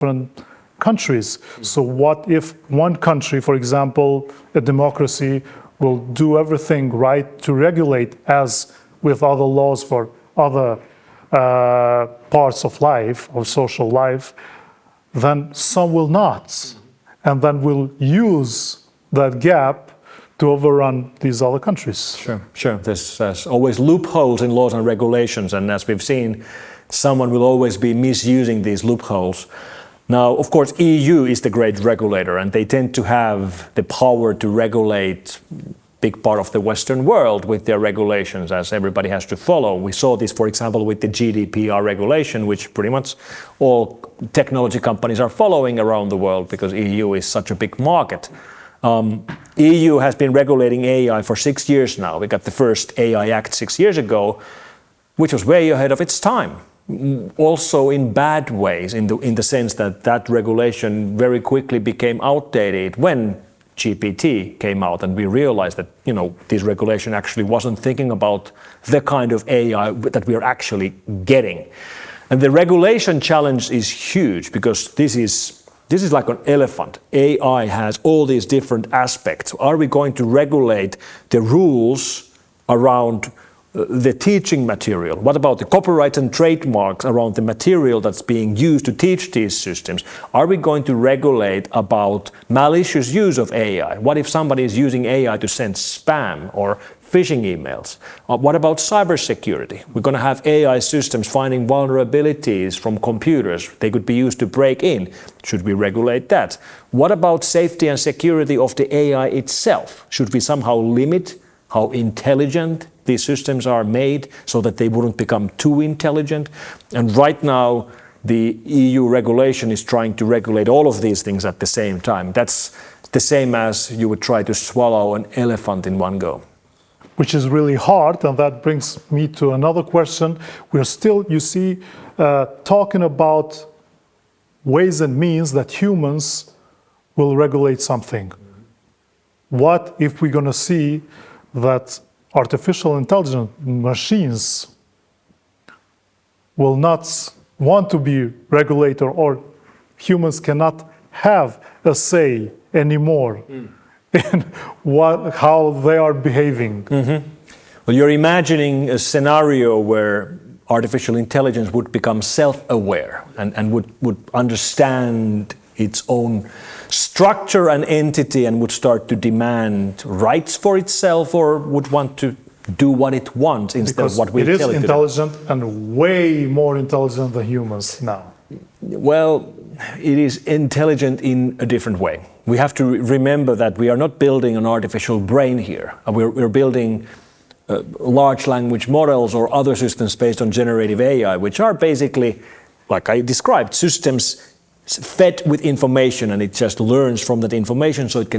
different countries. So what if one country, for example, a democracy, will do everything right to regulate as with other laws for other parts of life or social life, then some will not, and then will use that gap to overrun these other countries. Sure. There's always loopholes in laws and regulations, and as we've seen, someone will always be misusing these loopholes. Now, of course, EU is the great regulator, and they tend to have the power to regulate big part of the Western world with their regulations, as everybody has to follow. We saw this, for example, with the GDPR regulation, which pretty much all technology companies are following around the world because EU is such a big market. EU has been regulating AI for 6 years now. We got the first AI Act 6 years ago, which was way ahead of its time. Also in bad ways, in the sense that that regulation very quickly became outdated when GPT came out, and we realized that this regulation actually wasn't thinking about the kind of AI that we are actually getting. And the regulation challenge is huge because this is like an elephant. AI has all these different aspects. Are we going to regulate the rules around the teaching material? What about the copyright and trademarks around the material that's being used to teach these systems? Are we going to regulate about malicious use of AI? What if somebody is using AI to send spam or phishing emails? What about cybersecurity? We're going to have AI systems finding vulnerabilities from computers. They could be used to break in. Should we regulate that? What about safety and security of the AI itself? Should we somehow limit how intelligent these systems are made so that they wouldn't become too intelligent? And right now, the EU regulation is trying to regulate all of these things at the same time. That's the same as you would try to swallow an elephant in one go. Which is really hard, and that brings me to another question. We're still, you see, talking about ways and means that humans will regulate something. What if we're going to see that artificial intelligence machines will not want to be regulated, or humans cannot have a say anymore in how they are behaving? Well, you're imagining a scenario where artificial intelligence would become self-aware and would understand its own structure and entity and would start to demand rights for itself, or would want to do what it wants instead of what we tell it to do. It is intelligent and way more intelligent than humans now. Well, it is intelligent in a different way. We have to remember that we are not building an artificial brain here. We're building large language models or other systems based on generative AI, which are basically, like I described, systems fed with information, and it just learns from that information so it can